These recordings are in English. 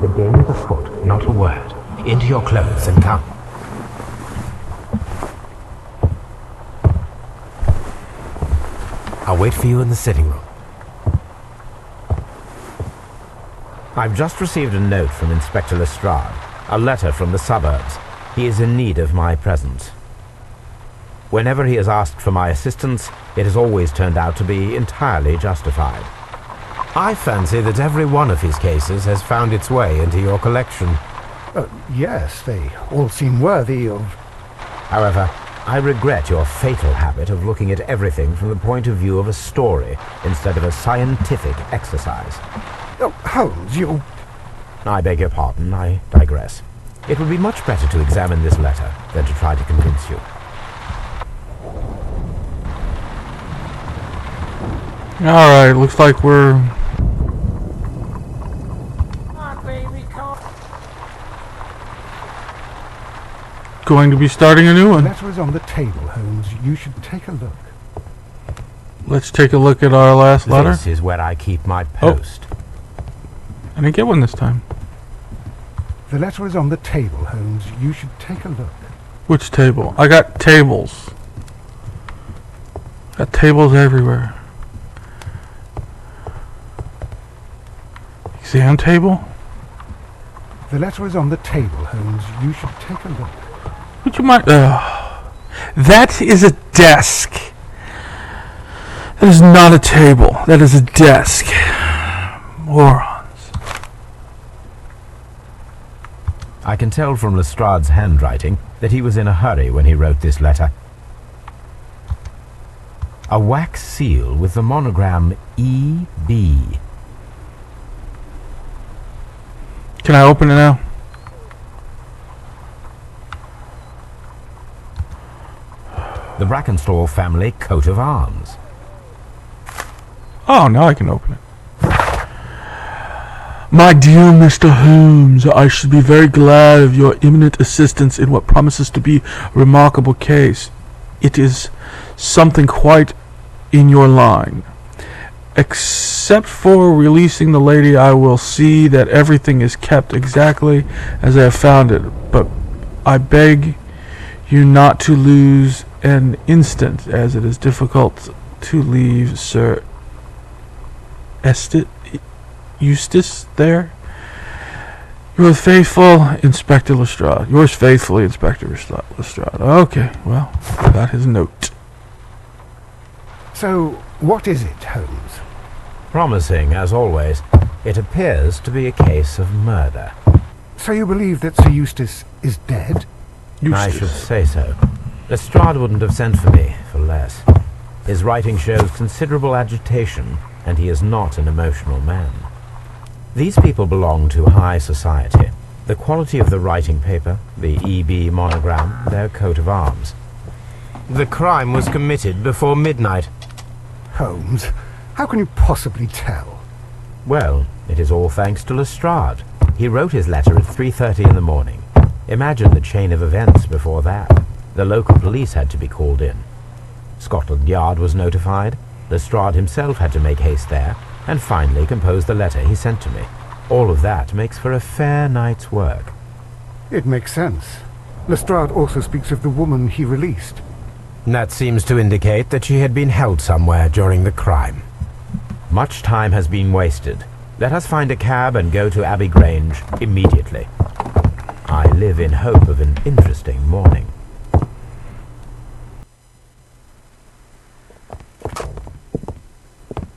The game is afoot, not a word. Into your clothes and come. I'll wait for you in the sitting room. I've just received a note from Inspector Lestrade, a letter from the suburbs. He is in need of my presence. Whenever he has asked for my assistance, it has always turned out to be entirely justified. I fancy that every one of his cases has found its way into your collection. Yes, they all seem worthy of... However, I regret your fatal habit of looking at everything from the point of view of a story instead of a scientific exercise. Oh, Holmes, you... I beg your pardon, I digress. It would be much better to examine this letter than to try to convince you. Alright, looks like we're... going to be starting a new one. The letter is on the table, Holmes. You should take a look. Let's take a look at our last letter. This is where I keep my post. Oh. I didn't get one this time. The letter is on the table, Holmes. You should take a look. Which table? I got tables. Got tables everywhere. Exam table? The letter is on the table, Holmes. You should take a look. Would you mind? That is a desk. That is not a table. That is a desk. Morons. I can tell from Lestrade's handwriting that he was in a hurry when he wrote this letter. A wax seal with the monogram E.B. Can I open it now? The Brackenstall family coat of arms. Oh, now I can open it. My dear Mr. Holmes, I should be very glad of your imminent assistance in what promises to be a remarkable case. It is something quite in your line. Except for releasing the lady, I will see that everything is kept exactly as I have found it. But I beg you not to lose an instant, as it is difficult to leave Sir Eustace there. Yours faithful, Inspector Lestrade. Yours faithfully, Inspector Lestrade. Okay, well, got his note. So, what is it, Holmes? Promising, as always. It appears to be a case of murder. So you believe that Sir Eustace is dead? I should say so. Lestrade wouldn't have sent for me for less. His writing shows considerable agitation, and he is not an emotional man. These people belong to high society. The quality of the writing paper, the E.B. monogram, their coat of arms. The crime was committed before midnight. Holmes, how can you possibly tell? Well, it is all thanks to Lestrade. He wrote his letter at 3:30 in the morning. Imagine the chain of events before that. The local police had to be called in. Scotland Yard was notified. Lestrade himself had to make haste there, and finally compose the letter he sent to me. All of that makes for a fair night's work. It makes sense. Lestrade also speaks of the woman he released. That seems to indicate that she had been held somewhere during the crime. Much time has been wasted. Let us find a cab and go to Abbey Grange immediately. I live in hope of an interesting morning.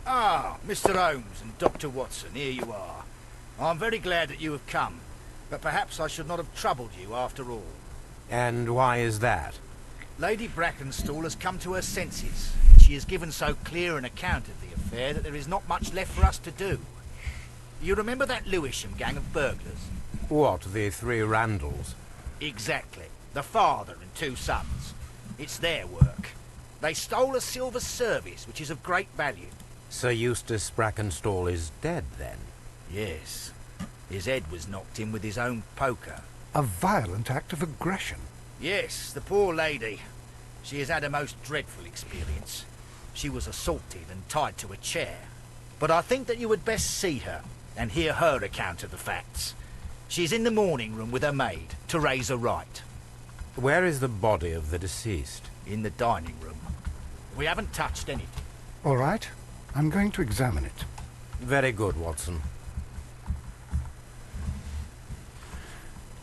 Ah, Mr. Holmes and Dr. Watson, here you are. I'm very glad that you have come, but perhaps I should not have troubled you after all. And why is that? Lady Brackenstall has come to her senses. She has given so clear an account of the affair that there is not much left for us to do. You remember that Lewisham gang of burglars? What, the three Randalls? Exactly. The father and two sons. It's their work. They stole a silver service, which is of great value. Sir Eustace Brackenstall is dead, then? Yes. His head was knocked in with his own poker. A violent act of aggression. Yes, the poor lady. She has had a most dreadful experience. She was assaulted and tied to a chair. But I think that you would best see her and hear her account of the facts. She's in the morning room with her maid, Teresa Wright. Where is the body of the deceased? In the dining room. We haven't touched anything. All right. I'm going to examine it. Very good, Watson.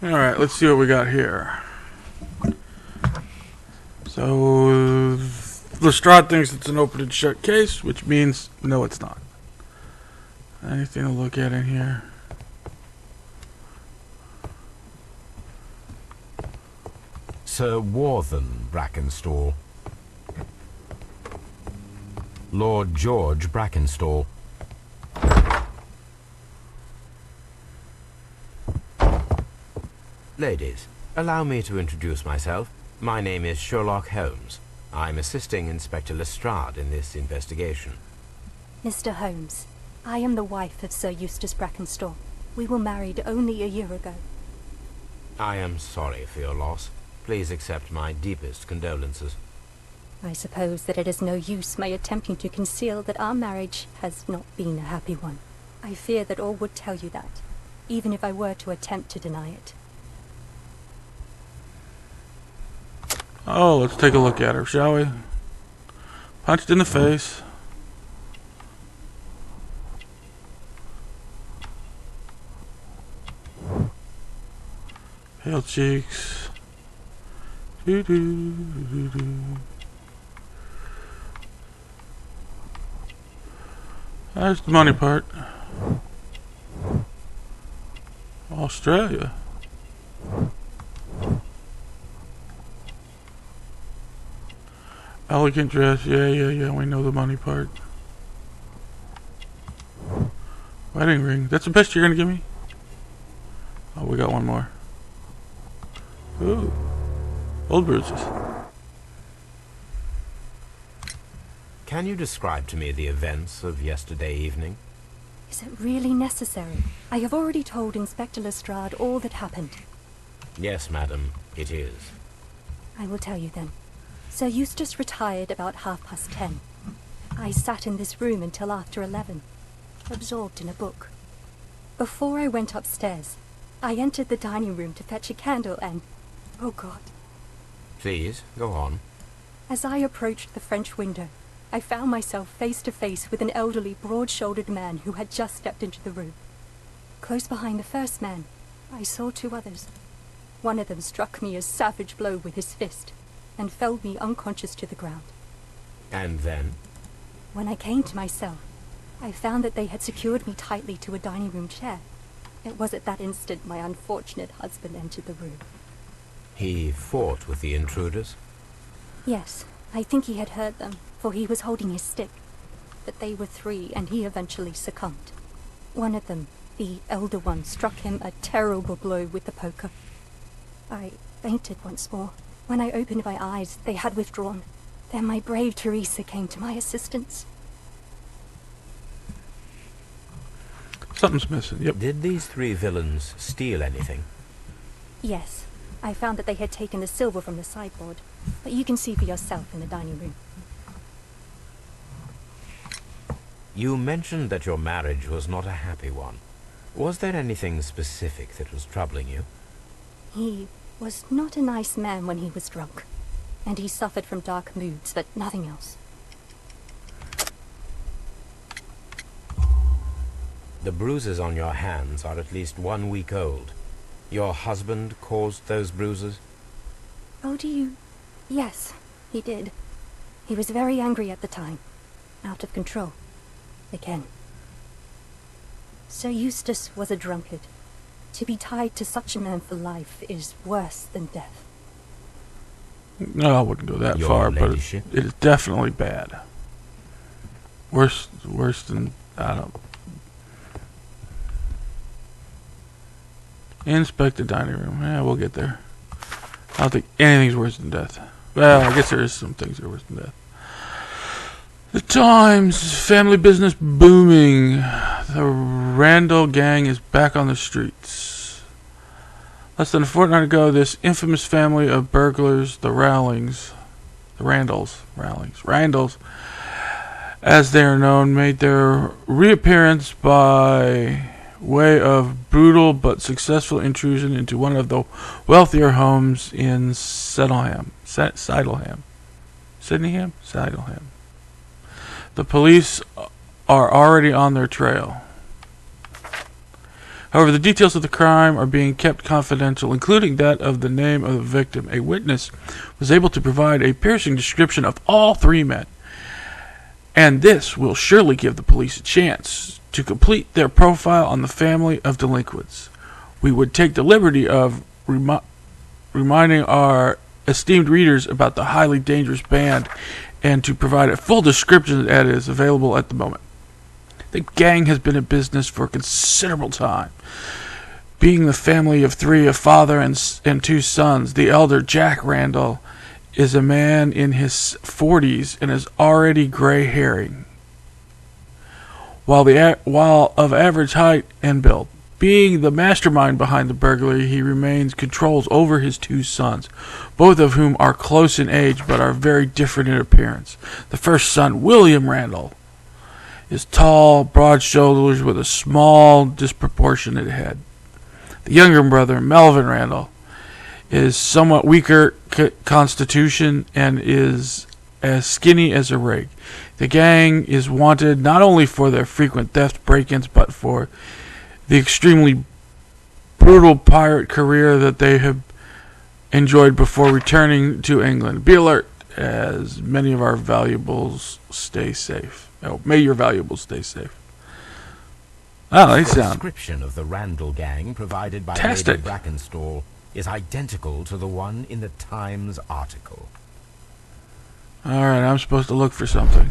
Alright, let's see what we got here. So, Lestrade thinks it's an open and shut case, which means no, it's not. Anything to look at in here? Sir Warthen Brackenstall. Lord George Brackenstall. Ladies, allow me to introduce myself. My name is Sherlock Holmes. I'm assisting Inspector Lestrade in this investigation. Mr. Holmes, I am the wife of Sir Eustace Brackenstall. We were married only a year ago. I am sorry for your loss. Please accept my deepest condolences. I suppose that it is no use my attempting to conceal that our marriage has not been a happy one. I fear that all would tell you that, even if I were to attempt to deny it. Oh, let's take a look at her, shall we? Punched in the face. Pale cheeks. Doo-doo-doo-doo-doo. There's the money part. Australia. Elegant dress, yeah, we know the money part. Wedding ring, that's the best you're gonna give me? Oh, we got one more. Ooh, old bruises. Can you describe to me the events of yesterday evening? Is it really necessary? I have already told Inspector Lestrade all that happened. Yes, madam, it is. I will tell you then. Sir Eustace retired about 10:30. I sat in this room until after 11, absorbed in a book. Before I went upstairs, I entered the dining room to fetch a candle and... oh God. Please, go on. As I approached the French window, I found myself face to face with an elderly, broad-shouldered man who had just stepped into the room. Close behind the first man, I saw two others. One of them struck me a savage blow with his fist and felled me unconscious to the ground. And then? When I came to myself, I found that they had secured me tightly to a dining room chair. It was at that instant my unfortunate husband entered the room. He fought with the intruders? Yes, I think he had hurt them, for he was holding his stick. But they were three, and he eventually succumbed. One of them, the elder one, struck him a terrible blow with the poker. I fainted once more. When I opened my eyes, they had withdrawn. Then my brave Teresa came to my assistance. Something's missing, yep. Did these three villains steal anything? Yes, I found that they had taken the silver from the sideboard, but you can see for yourself in the dining room. You mentioned that your marriage was not a happy one. Was there anything specific that was troubling you? He was not a nice man when he was drunk, and he suffered from dark moods, but nothing else. The bruises on your hands are at least 1 week old. Your husband caused those bruises? Oh, do you... Yes, he did. He was very angry at the time. Out of control. Again. Sir Eustace was a drunkard. To be tied to such a man for life is worse than death. No, I wouldn't go that Your far, ladyship. but it is definitely bad. Worse than, I don't... Inspect the dining room. Yeah, we'll get there. I don't think anything's worse than death. Well, I guess there is some things that are worse than death. The Times, family business booming. The Randall gang is back on the streets. Less than a fortnight ago, this infamous family of burglars, the Randalls, as they are known, made their reappearance by way of brutal but successful intrusion into one of the wealthier homes in Sydenham. The police are already on their trail. However, the details of the crime are being kept confidential, including that of the name of the victim. A witness was able to provide a piercing description of all three men, and this will surely give the police a chance to complete their profile on the family of delinquents. We would take the liberty of reminding our esteemed readers about the highly dangerous band and to provide a full description that is available at the moment. The gang has been in business for a considerable time. Being the family of three, a father and two sons, the elder, Jack Randall, is a man in his 40s and is already gray-hairing, while of average height and build. Being the mastermind behind the burglary, he remains controls over his two sons, both of whom are close in age but are very different in appearance. The first son, William Randall, is tall, broad shoulders with a small, disproportionate head. The younger brother, Melvin Randall, is somewhat weaker constitution and is as skinny as a rig. The gang is wanted not only for their frequent theft break-ins, but for the extremely brutal pirate career that they have enjoyed before returning to England. Be alert, as many of our valuables stay safe. Oh, may your valuables stay safe. Oh, they sound... The description of the Randall gang provided by fantastic. Lady Brackenstall is identical to the one in the Times article. Alright, I'm supposed to look for something.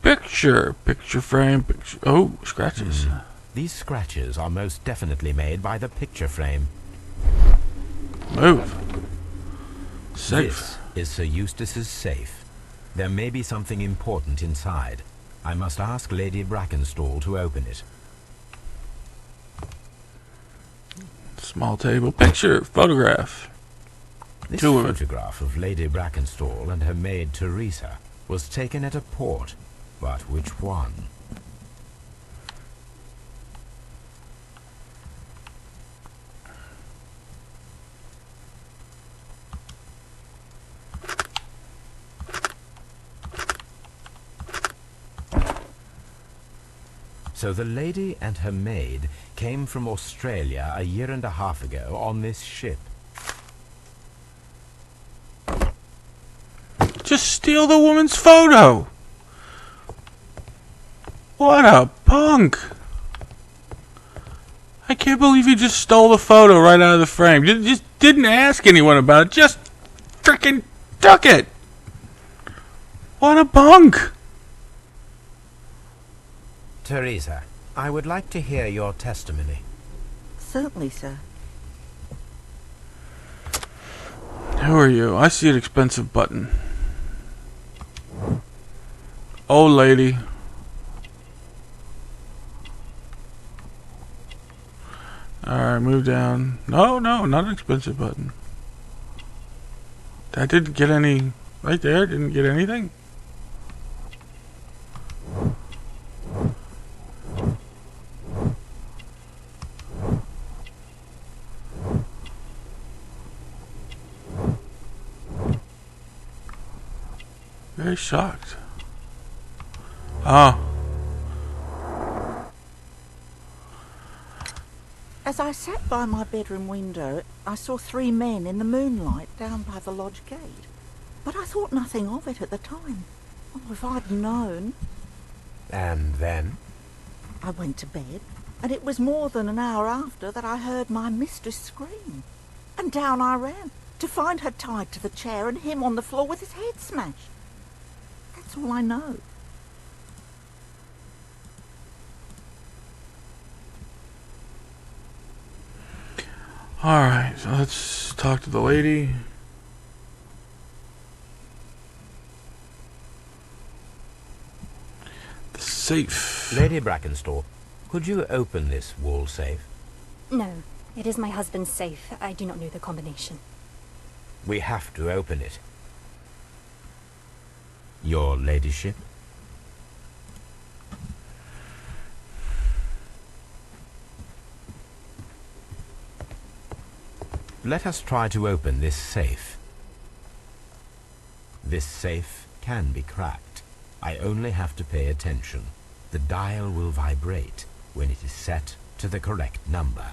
Picture frame, picture... Oh, scratches. These scratches are most definitely made by the picture frame. Move. Safe. This is Sir Eustace's safe. There may be something important inside. I must ask Lady Brackenstall to open it. Small table. Picture. Photograph. This Two of it. photograph of Lady Brackenstall and her maid Teresa was taken at a port. But which one? So the lady and her maid came from Australia a year and a half ago on this ship. Just steal the woman's photo. What a punk. I can't believe he just stole the photo right out of the frame. Just didn't ask anyone about it. Just frickin' took it. What a punk. Teresa, I would like to hear your testimony. Certainly, sir. Who are you? I see an expensive button. Oh, lady. Alright, move down. No, not an expensive button. That didn't get any... Right there, didn't get anything. Very shocked. Ah. As I sat by my bedroom window, I saw three men in the moonlight down by the lodge gate. But I thought nothing of it at the time. Oh, if I'd known. And then? I went to bed, and it was more than an hour after that I heard my mistress scream. And down I ran, to find her tied to the chair and him on the floor with his head smashed. That's all I know. Alright, so let's talk to the lady. The safe. Lady Brackenstall, could you open this wall safe? No, it is my husband's safe. I do not know the combination. We have to open it. Your ladyship? Let us try to open this safe. This safe can be cracked. I only have to pay attention. The dial will vibrate when it is set to the correct number.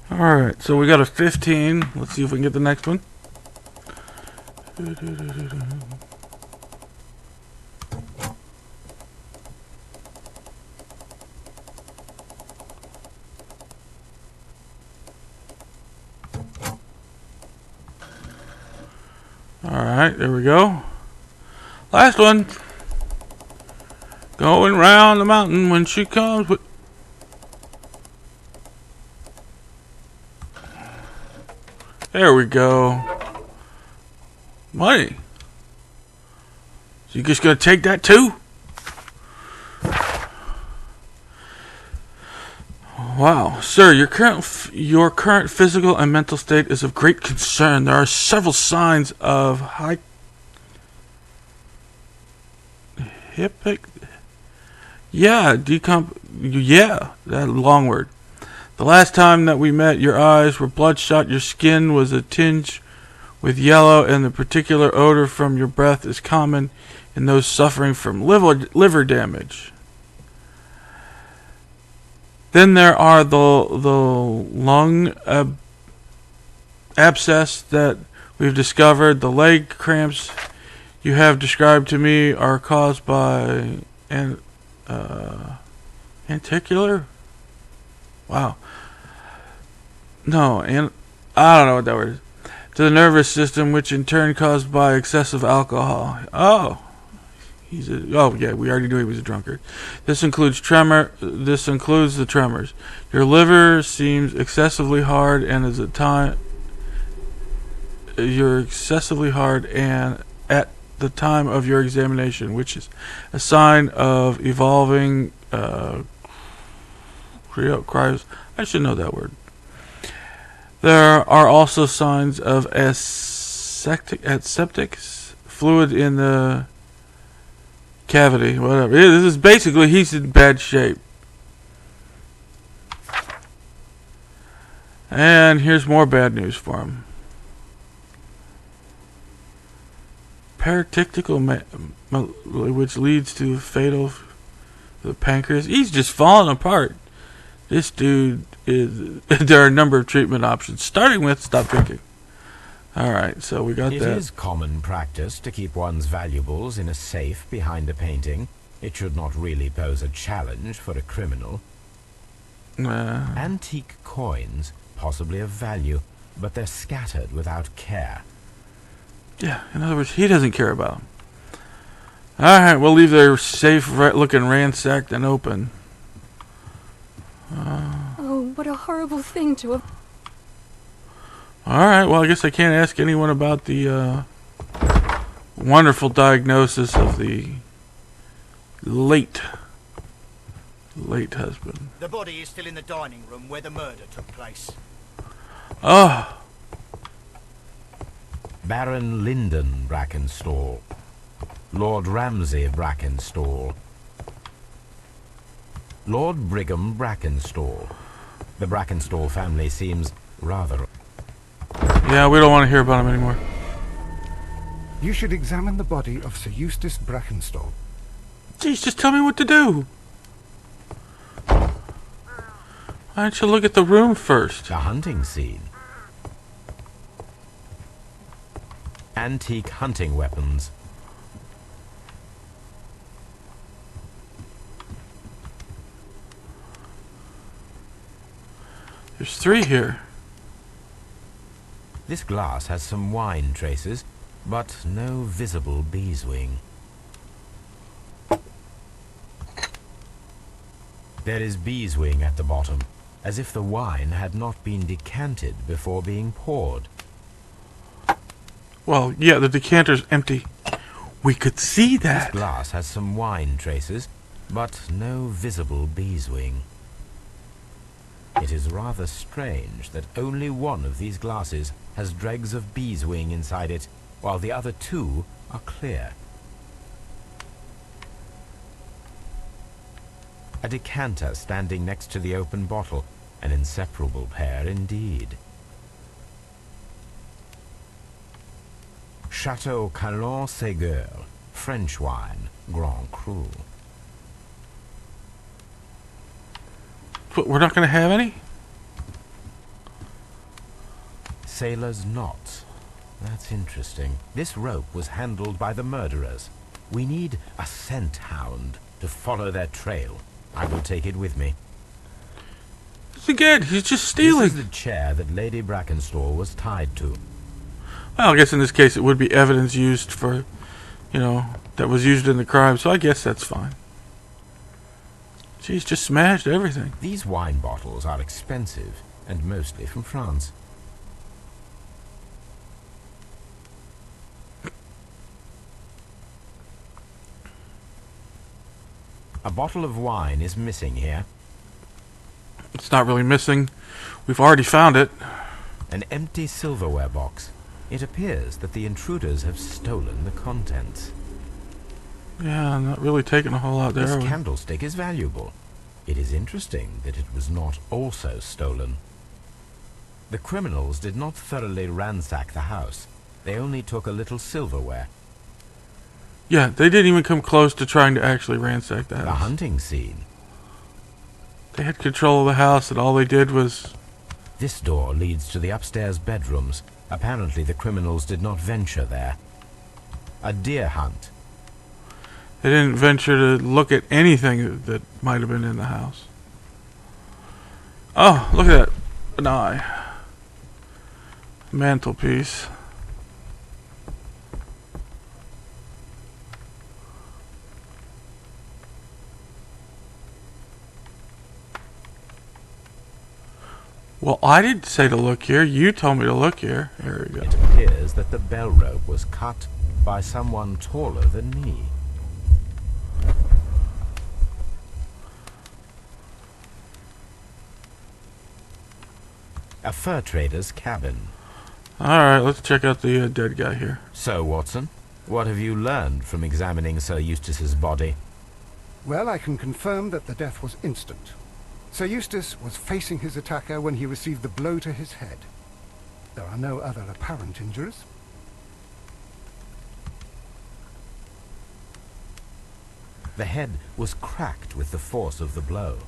Alright, so we got a 15. Let's see if we can get the next one. Alright, there we go. Last one. Going round the mountain when she comes with... There we go. Money. So you just gonna take that too? Wow, sir, your current physical and mental state is of great concern. There are several signs of that long word. The last time that we met, your eyes were bloodshot, your skin was a tinge with yellow, and the particular odor from your breath is common in those suffering from liver damage. Then there are the lung abscess that we've discovered. The leg cramps you have described to me are caused by anticular? Wow. No, and I don't know what that word is. To the nervous system, which in turn caused by excessive alcohol. Oh. We already knew he was a drunkard. This includes the tremors. Your liver seems excessively hard you're excessively hard and at the time of your examination, which is a sign of evolving cryos. I should know that word. There are also signs of aseptic fluid in the cavity, whatever. This is basically, he's in bad shape. And here's more bad news for him. Paractical, which leads to fatal the pancreas. He's just falling apart. This dude is... There are a number of treatment options, starting with stop drinking. Alright, so we got that. It is common practice to keep one's valuables in a safe behind a painting. It should not really pose a challenge for a criminal. Antique coins, possibly of value, but they're scattered without care. Yeah, in other words, he doesn't care about them. Alright, we'll leave their safe looking ransacked and open. Oh, what a horrible thing to have... Alright, well, I guess I can't ask anyone about the wonderful diagnosis of the late husband. The body is still in the dining room where the murder took place. Oh. Baron Lyndon Brackenstall. Lord Ramsay Brackenstall. Lord Brigham Brackenstall. The Brackenstall family seems rather... Yeah, we don't want to hear about him anymore. You should examine the body of Sir Eustace Brackenstall. Jeez, just tell me what to do. Why don't you look at the room first? A hunting scene. Antique hunting weapons. There's 3 here. This glass has some wine traces, but no visible beeswing. There is beeswing at the bottom, as if the wine had not been decanted before being poured. Well, yeah, the decanter's empty. We could see This that. glass has some wine traces, but no visible beeswing. It is rather strange that only one of these glasses has dregs of beeswing inside it, while the other 2 are clear. A decanter standing next to the open bottle, an inseparable pair indeed. Chateau Calon-Ségur, French wine, Grand Cru. But we're not going to have any? Sailor's knot. That's interesting. This rope was handled by the murderers. We need a scent hound to follow their trail. I will take it with me. Again, he's just stealing. This is the chair that Lady Brackenstall was tied to. Well, I guess in this case it would be evidence used for, that was used in the crime, so I guess that's fine. She's just smashed everything. These wine bottles are expensive, and mostly from France. A bottle of wine is missing here. It's not really missing. We've already found it. An empty silverware box. It appears that the intruders have stolen the contents. Yeah, I'm not really taking a whole lot there. This candlestick is valuable. It is interesting that it was not also stolen. The criminals did not thoroughly ransack the house. They only took a little silverware. Yeah, they didn't even come close to trying to actually ransack the The house. hunting scene. They had control of the house, and all they did was... This door leads to the upstairs bedrooms. Apparently the criminals did not venture there. A deer hunt. They didn't venture to look at anything that might have been in the house. Oh, look at that. An eye. Mantelpiece. Well, I didn't say to look here. You told me to look here. Here we go. It appears that the bell rope was cut by someone taller than me. A fur trader's cabin. Alright, let's check out the dead guy here. So, Watson, what have you learned from examining Sir Eustace's body? Well, I can confirm that the death was instant. Sir Eustace was facing his attacker when he received the blow to his head. There are no other apparent injuries. The head was cracked with the force of the blow.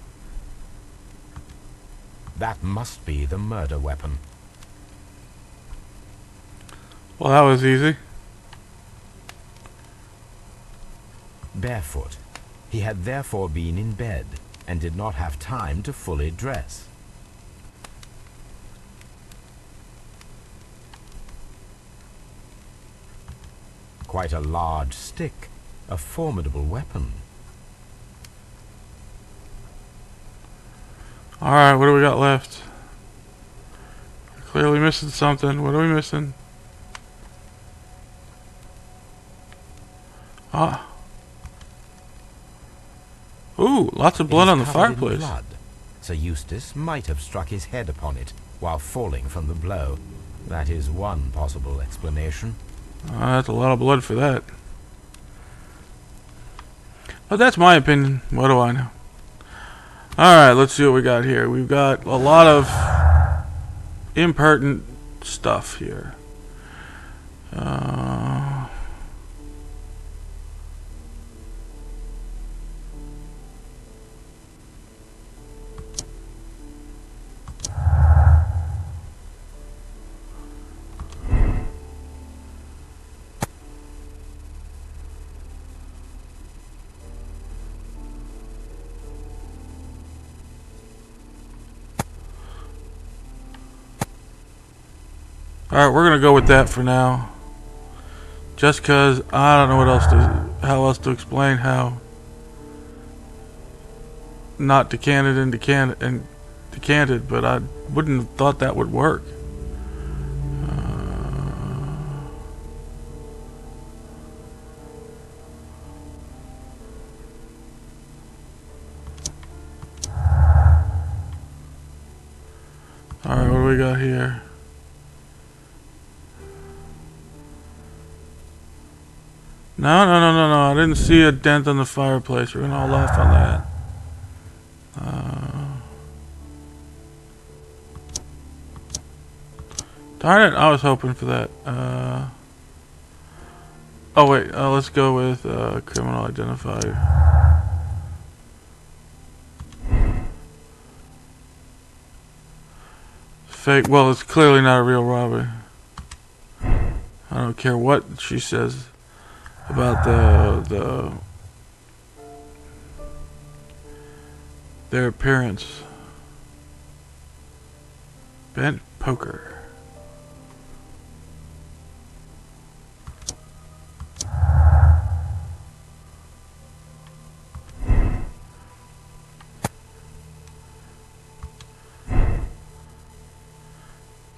That must be the murder weapon. Well, that was easy. Barefoot. He had therefore been in bed and did not have time to fully dress. Quite a large stick, a formidable weapon. Alright, what do we got left? We're clearly missing something. What are we missing? Ah. Ooh, lots of blood It is on the covered in fireplace. blood. Sir Eustace might have struck his head upon it while falling from the blow. That is one possible explanation. That's a lot of blood for that. But that's my opinion. What do I know? Alright, let's see what we got here. We've got a lot of impertinent stuff here. Alright, we're gonna go with that for now. Just cause I don't know how else to explain how not decanted and decanted, but I wouldn't have thought that would work. Alright, what do we got here? No, I didn't see a dent on the fireplace. We're gonna hold off on that. Darn it, I was hoping for that. Oh wait, let's go with criminal identified. Fake, well, it's clearly not a real robbery. I don't care what she says about their appearance. Bent poker.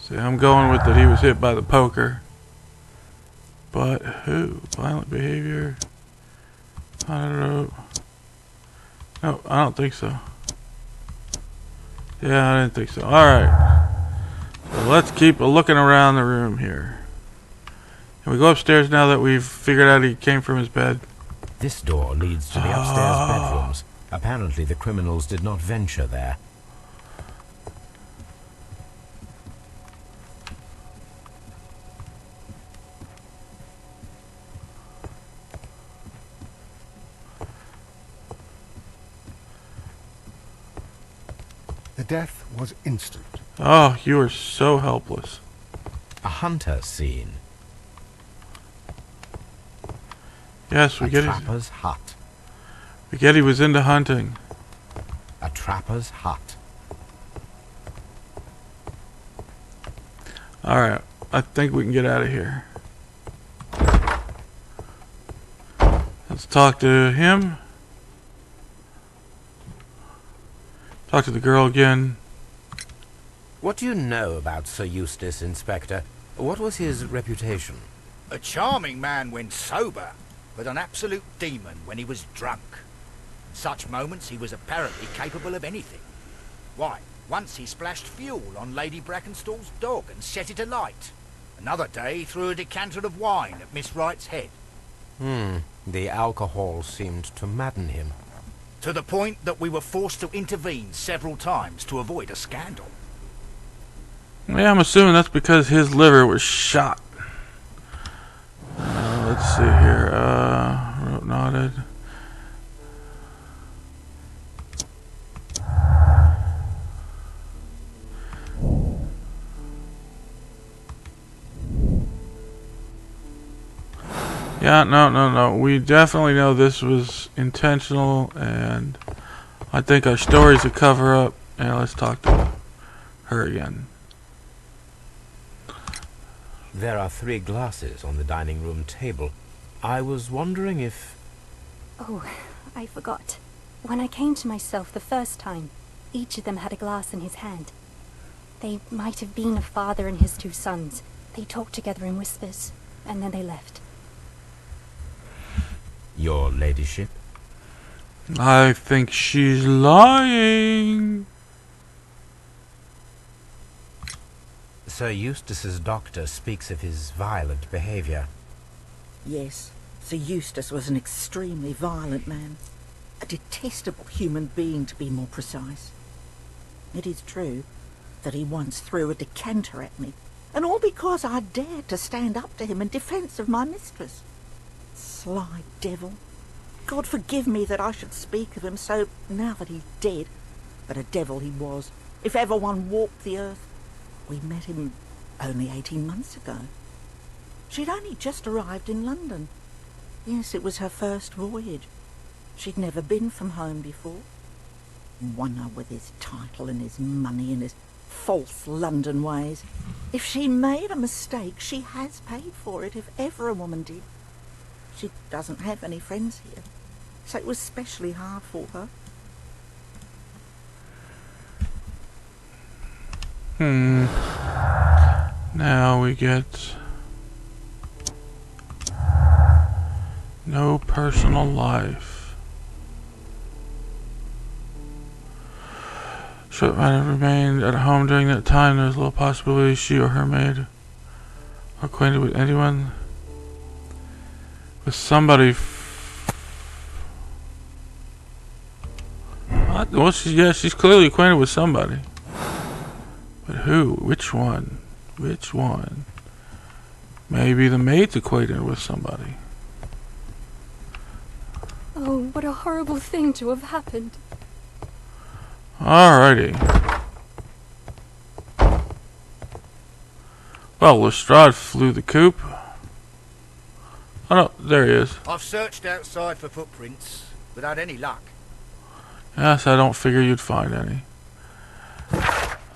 See, I'm going with that he was hit by the poker. But who? Violent behavior? I don't know. No, I don't think so. Yeah, I didn't think so. Alright. So let's keep looking around the room here. Can we go upstairs now that we've figured out he came from his bed? This door leads to the upstairs bedrooms. Apparently the criminals did not venture there. The death was instant. Oh, you are so helpless. A hunter scene. Yes, we A get trapper's hut. We get he was into hunting. A trapper's hut. Alright, I think we can get out of here. Let's talk to him. Talk to the girl again. What do you know about Sir Eustace, Inspector? What was his reputation? A charming man when sober, but an absolute demon when he was drunk. In such moments he was apparently capable of anything. Why, once he splashed fuel on Lady Brackenstall's dog and set it alight. Another day he threw a decanter of wine at Miss Wright's head. The alcohol seemed to madden him. To the point that we were forced to intervene several times to avoid a scandal. Yeah, I'm assuming that's because his liver was shot. Let's see here. Wrote nodded. Yeah, no. We definitely know this was intentional, and I think our story's a cover-up. And let's talk to her again. There are 3 glasses on the dining room table. I was wondering if... Oh, I forgot. When I came to myself the first time, each of them had a glass in his hand. They might have been a father and his 2 sons. They talked together in whispers, and then they left. Your ladyship? I think she's lying. Sir Eustace's doctor speaks of his violent behavior. Yes, Sir Eustace was an extremely violent man. A detestable human being, to be more precise. It is true that he once threw a decanter at me, and all because I dared to stand up to him in defence of my mistress. Sly devil. God forgive me that I should speak of him so now that he's dead, but a devil he was, if ever one walked the earth. We met him only 18 months ago. She'd only just arrived in London. Yes, it was her first voyage. She'd never been from home before. Wonder with his title and his money and his False London ways. If she made a mistake, she has paid for it, if ever a woman did. She doesn't have any friends here, so it was especially hard for her. Now we get no personal life. Short might have remained at home during that time. There's little possibility she or her maid are acquainted with anyone, with somebody. Well, she's clearly acquainted with somebody. But who? Which one? Which one? Maybe the maid's acquainted with somebody. Oh, what a horrible thing to have happened. Alrighty. Well, Lestrade flew the coop. Oh no, there he is. I've searched outside for footprints without any luck. Yes, I don't figure you'd find any.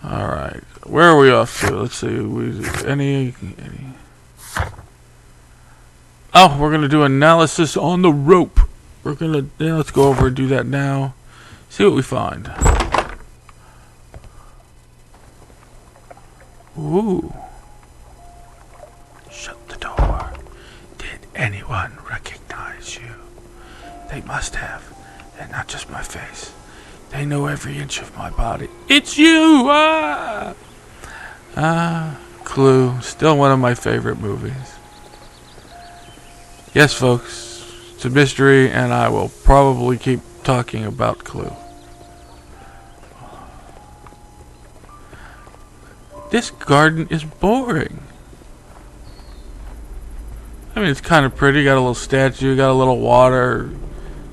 Alright, where are we off to? Let's see, any... Oh, we're gonna do analysis on the rope. We're gonna, let's go over and do that now. See what we find. Ooh. Shut the door. Did anyone recognize you? They must have, and not just my face. They know every inch of my body. It's you! Clue. Still one of my favorite movies. Yes, folks. It's a mystery, and I will probably keep talking about Clue. This garden is boring. I mean, it's kind of pretty. Got a little statue, got a little water.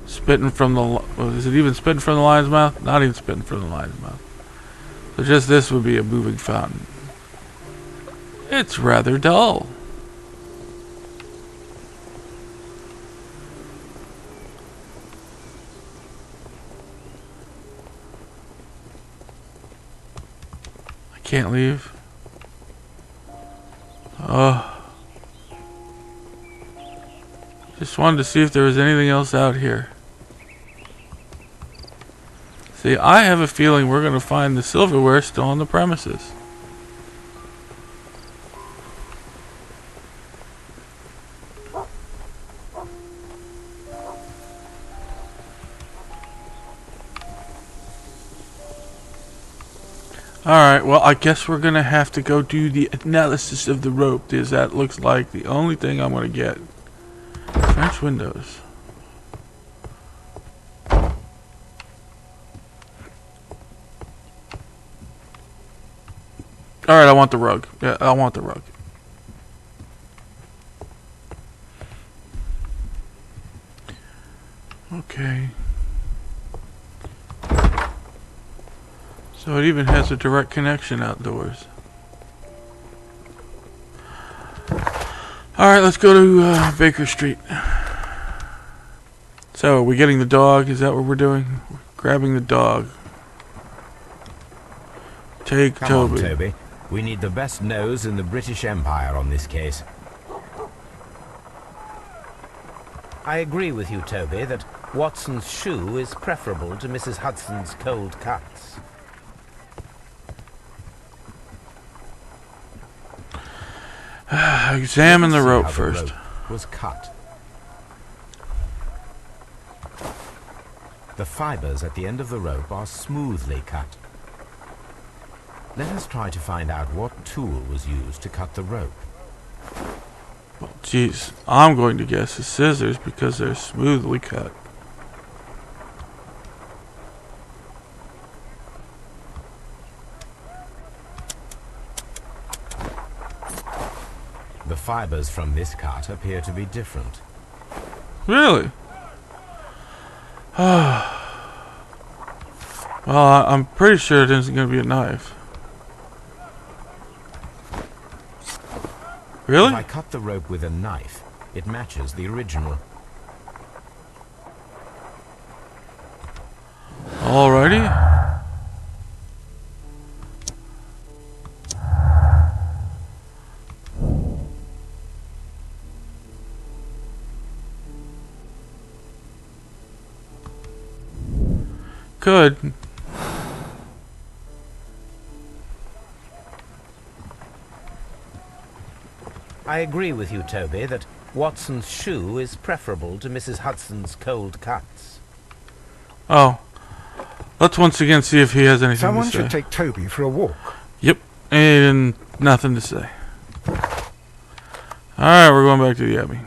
Spitting from the... Is it even spitting from the lion's mouth? Not even spitting from the lion's mouth. So just this would be a moving fountain. It's rather dull. I can't leave. Just wanted to see if there was anything else out here. See, I have a feeling we're going to find the silverware still on the premises. Alright, well, I guess we're going to have to go do the analysis of the rope, because that looks like the only thing I'm going to get. French windows. Alright, I want the rug. Yeah, I want the rug. Okay. So it even has a direct connection outdoors. Alright, let's go to Baker Street. So, are we getting the dog? Is that what we're doing? We're grabbing the dog. Take Come Toby. on, Toby. We need the best nose in the British Empire on this case. I agree with you, Toby, that Watson's shoe is preferable to Mrs. Hudson's cold cuts. Examine the Let's see rope how the first. rope was cut. The fibers at the end of the rope are smoothly cut. Let us try to find out what tool was used to cut the rope. Well, geez, I'm going to guess the scissors because they're smoothly cut. The fibers from this cut appear to be different. Really? Well, I'm pretty sure it isn't going to be a knife. Really? If I cut the rope with a knife, it matches the original. Alrighty. Could. I agree with you, Toby, that Watson's shoe is preferable to Mrs. Hudson's cold cuts. Oh. Let's once again see if he has anything Someone to say. should take Toby for a walk. Yep. And nothing to say. Alright, we're going back to the Abbey.